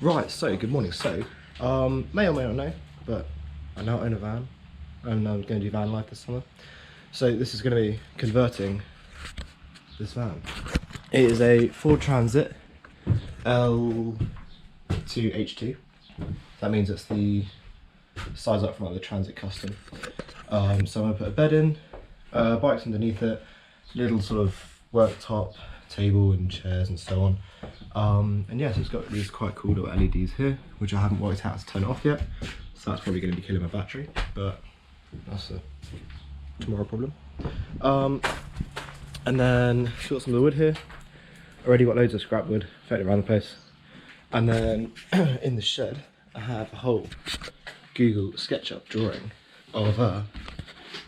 Right, so good morning. So, may or may not know, but I now own a van and I'm going to do van life this summer. So this is going to be converting this van. It is a Ford Transit L2H2. That means it's the size up front of the Transit Custom. So I'm going to put a bed in, bikes underneath it, little sort of worktop table and chairs and so on. And yes, it's got these quite cool little LEDs here, which I haven't worked out how to turn it off yet. So that's probably going to be killing my battery, but that's a tomorrow problem. And then got some of the wood here. Already got loads of scrap wood floating around the place. And then in the shed, I have a whole Google SketchUp drawing of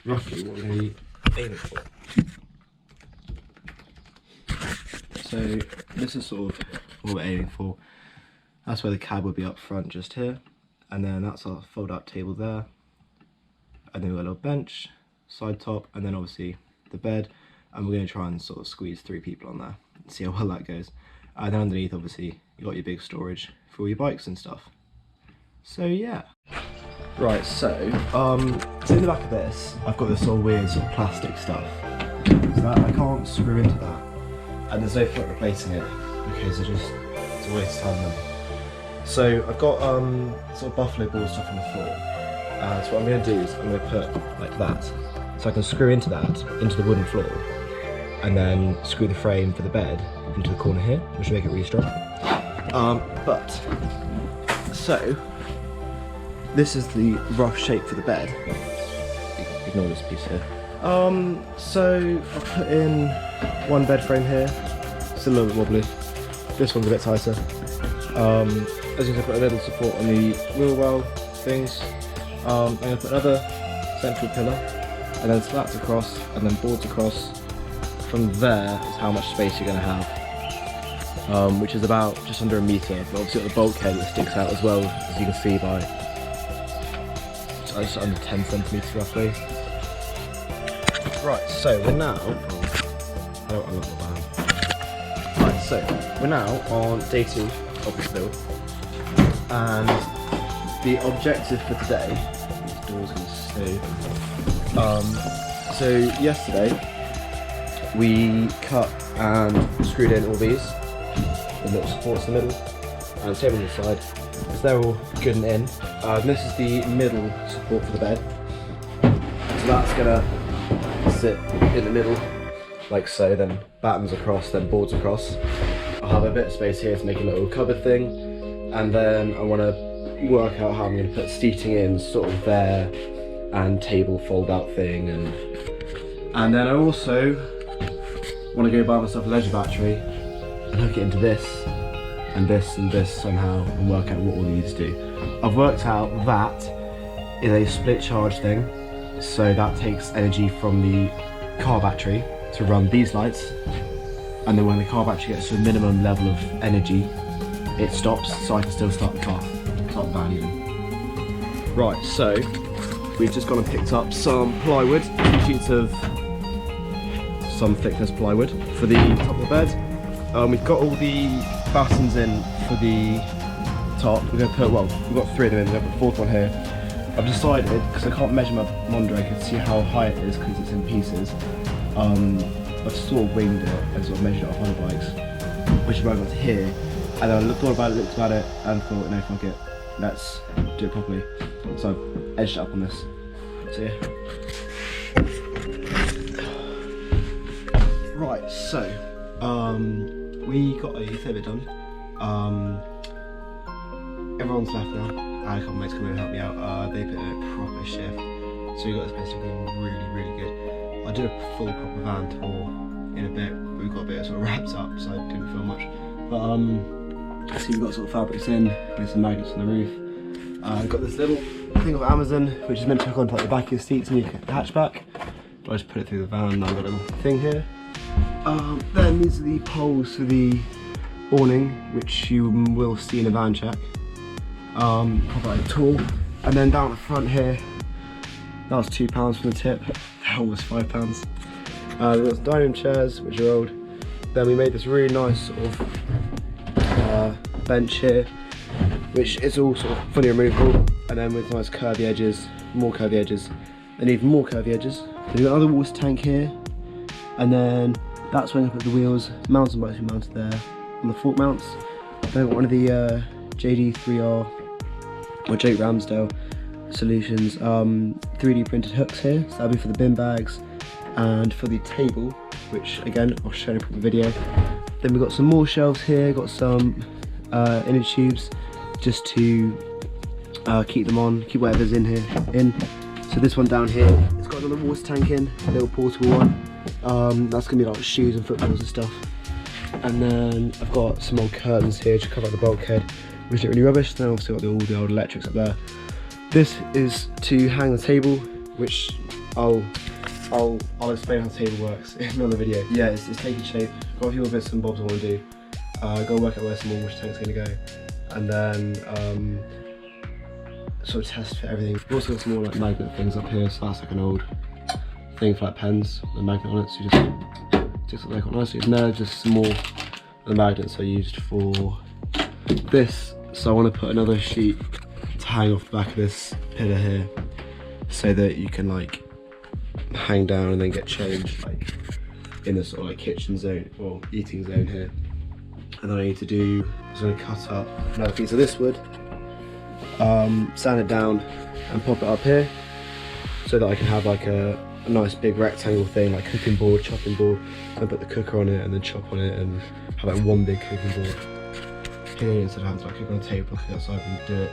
roughly what we're going to be aiming for. So this is sort of what we're aiming for. That's where the cab would be up front, just here. And then that's our fold out table there. And then we've got a little bench, side top, and then obviously the bed. And we're going to try and sort of squeeze 3 people on there and see how well that goes. And then underneath, obviously, you got your big storage for all your bikes and stuff. So yeah. Right, so in the back of this, I've got this sort of weird sort of plastic stuff. So that I can't screw into that. And there's no point replacing it because it's a waste of time then. So I've got sort of buffalo ball stuff on the floor. So what I'm going to do is I'm going to put like that. So I can screw into that, into the wooden floor, and then screw the frame for the bed into the corner here, which will make it really strong. So this is the rough shape for the bed. Ignore this piece here. So I've put in one bed frame here. It's a little bit wobbly. This one's a bit tighter. As you can see, I put a little support on the wheel well things. I'm going to put another central pillar, and then slats across, and then boards across. From there is how much space you're going to have, which is about just under a metre. But obviously got the bulkhead that sticks out as well, as you can see, by just under 10 centimetres roughly. Right, so we're now. I love the van. Right, so we're now on day 2 of this build, and the objective for today. This door's going to stay. So yesterday we cut and screwed in all these, the little supports in the middle, and same on the side, because they're all good and in. And this is the middle support for the bed. So that's gonna sit in the middle, like so, then battens across, then boards across. I'll have a bit of space here to make a little cupboard thing, and then I want to work out how I'm going to put seating in sort of there, and table fold out thing, and then I also want to go buy myself a leisure battery and hook it into this and this and this somehow and work out what all these do. I've worked out that is a split charge thing, so that takes energy from the car battery to run these lights, and then when the car battery gets to a minimum level of energy, it stops, so I can still start the car, start the van even. Right, so we've just gone and picked up some plywood, 2 sheets of some thickness plywood for the top of the bed. We've got all the battens in for the top. We're going to put, well, we've got 3 of them in, we're going to put a 4th one here. I've decided, because I can't measure my Mondra, I can see how high it is because it's in pieces. I've sort of winged it and sort of measured it off other bikes, which is why I got to here. And then I thought about it, looked about it, and thought, no, fuck it, let's do it properly. So I've edged it up on this. So yeah. Right, so we got a third bit done. Everyone's left now. I had a couple mates come in and help me out. They put in a proper shift, so we got this place looking really, really good. I did a full proper van tour in a bit. We got a bit sort of wrapped up, so I didn't film much. But see, we've got sort of fabrics in, there's some magnets on the roof. I've got this little thing of Amazon, which is meant to hook onto like the back of your seats and your hatchback. But I just put it through the van, and I've got a little thing here. Then these are the poles for the awning, which you will see in a van check. Probably like tall. And then down at the front here, that was £2 from the tip. That was £5. We've got some dining room chairs, which are old. Then we made this really nice sort of bench here. which is all sort of fully removable, and then with nice curvy edges, more curvy edges, and even more curvy edges. So we've got another water tank here, and then that's where I put the wheels. Mountain bikes we mounted there on the fork mounts. Then I've got one of the JD3R or Jake Ramsdale Solutions 3D printed hooks here. So that'll be for the bin bags and for the table, which again I'll show in a video. Then we've got some more shelves here, got some inner tubes just to keep them on, keep whatever's in here in. So this one down here, it's got another water tank in, a little portable one. That's gonna be like shoes and footballs and stuff. And then I've got some old curtains here to cover up the bulkhead, which look really rubbish. Then I've also got all the old electrics up there. This is to hang the table, which I'll explain how the table works in another video. Yeah, it's taking shape. Got a few more bits and bobs I want to do. Go work out where some more water tank's going to go, and then sort of test for everything. We've also got some more like magnet things up here. So that's like an old thing for like pens, with a magnet on it. So you just sticks it there quite nicely. And there, just some more of the magnets I used for this. So I want to put another sheet to hang off the back of this pillar here, so that you can like hang down and then get changed like in the sort of like kitchen zone or eating zone here. And then I need to do, I'm going to cut up another piece of this wood, sand it down and pop it up here, so that I can have like a nice big rectangle thing, like cooking board, chopping board, and put the cooker on it and then chop on it and have like one big cooking board here, instead of having to like cook on a table, cook outside and do it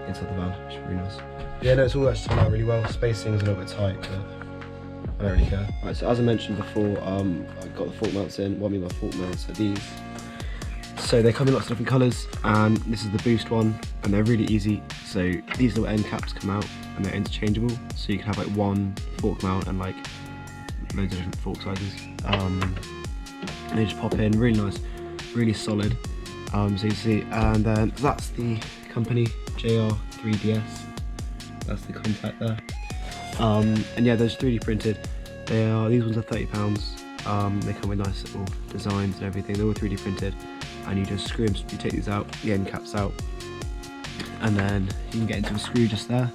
inside the van, which is really nice. Yeah, no, it's all actually turned out really well. Spacing is a little bit tight, but I don't really care. Right, so as I mentioned before, I got the fork mounts in. What I mean by fork mounts are these. So they come in lots of different colours, and this is the boost one, and they're really easy. So these little end caps come out and they're interchangeable, so you can have like one fork mount and like loads of different fork sizes. And they just pop in, really nice, really solid. So you see, and then that's the company, JR3DS. That's the contact there. And yeah, those 3D printed. These ones are £30. They come with nice little designs and everything. They're all 3D printed, and you just screw them. You take these out, the end caps out, and then you can get into a screw just there,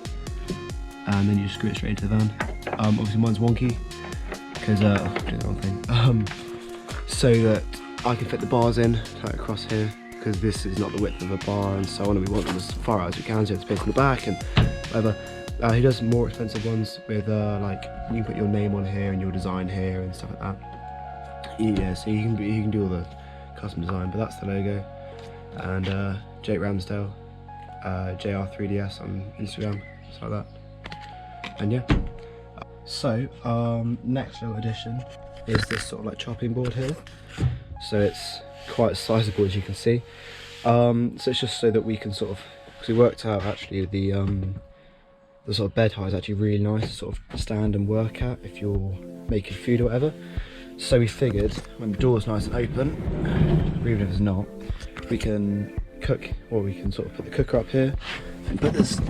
and then you just screw it straight into the van. Obviously mine's wonky because I did the wrong thing. So that I can fit the bars in like across here, because this is not the width of a bar, and so on. And we want them as far out as we can, so it's space in the back and whatever. He does more expensive ones with like you can put your name on here and your design here and stuff like that. Yeah, so you can do all the custom design, but that's the logo. And Jake Ramsdale, JR3DS on Instagram, stuff like that. And yeah. So next little addition is this sort of like chopping board here. So it's quite sizable, as you can see. So it's just so that we can sort of, because we worked out actually the sort of bed height is actually really nice to sort of stand and work at if you're making food or whatever. So we figured when the door's nice and open, or even if it's not, we can cook, or we can sort of put the cooker up here and put this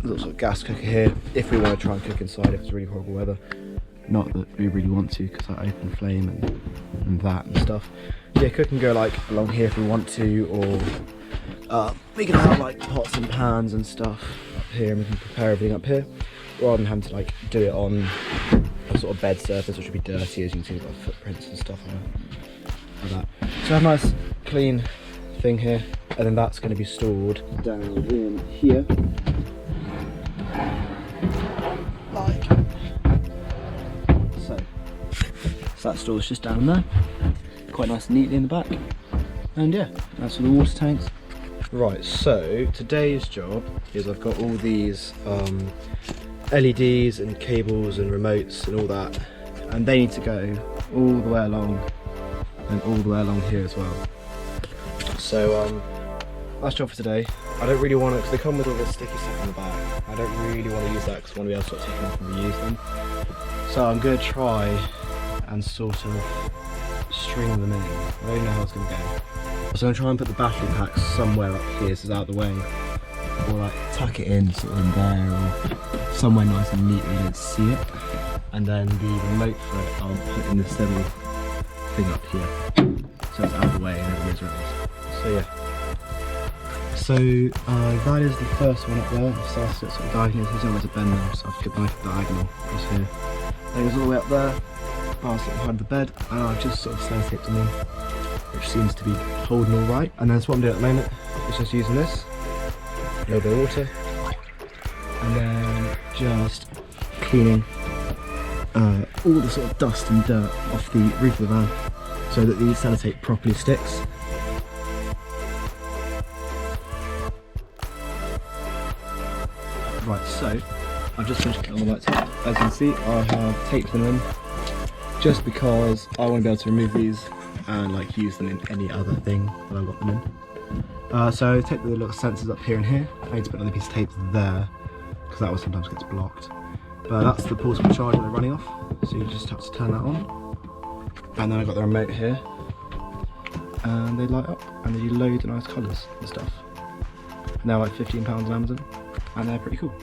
little sort of gas cooker here if we want to try and cook inside if it's really horrible weather. Not that we really want to, because I open flame and that and stuff. Yeah, cook can go like along here if we want to, or we can have like pots and pans and stuff up here, and we can prepare everything up here, rather than having to like do it on a sort of bed surface, which would be dirty, as you can see, like footprints and stuff like that. So I have a nice clean thing here, and then that's going to be stored down in here, like so. So that stores just down there, quite nice and neatly in the back. And yeah, that's all the water tanks. Right, so today's job is I've got all these LEDs and cables and remotes and all that, and they need to go all the way along and all the way along here as well. So that's job for today. I don't really want to, because they come with all this sticky stuff on the back. I don't really want to use that because I want to be able to sort of take them off and reuse them. So I'm going to try and sort of string them in. I don't know how it's going to go. So I'm going to try and put the battery packs somewhere up here so it's out of the way, or like tuck it in sort of in there, or somewhere nice and neat where you don't see it. And then the remote for it I'll put in this little thing up here, so it's out of the way and everybody's around. So yeah, So that is the first one up there. It starts at sort of diagonal, there's always a bend now, so I have to go diagonal across here. Then it goes all the way up there, past it behind the bed, and I've just sort of sellotape them on, which seems to be holding all right. And then that's what I'm doing at the moment, is just using this, a little bit of water, and then just cleaning all the sort of dust and dirt off the roof of the van so that the sellotape properly sticks. Right, so I've just finished getting all the lights up. As you can see, I have taped them in just because I want to be able to remove these and like use them in any other thing that I've got them in. So I take the little sensors up here and here. I need to put another piece of tape there because that one sometimes gets blocked. But that's the portable charger they're running off, so you just have to turn that on. And then I've got the remote here, and they light up and they do loads of nice colours and stuff. And they're like £15 on Amazon, and they're pretty cool.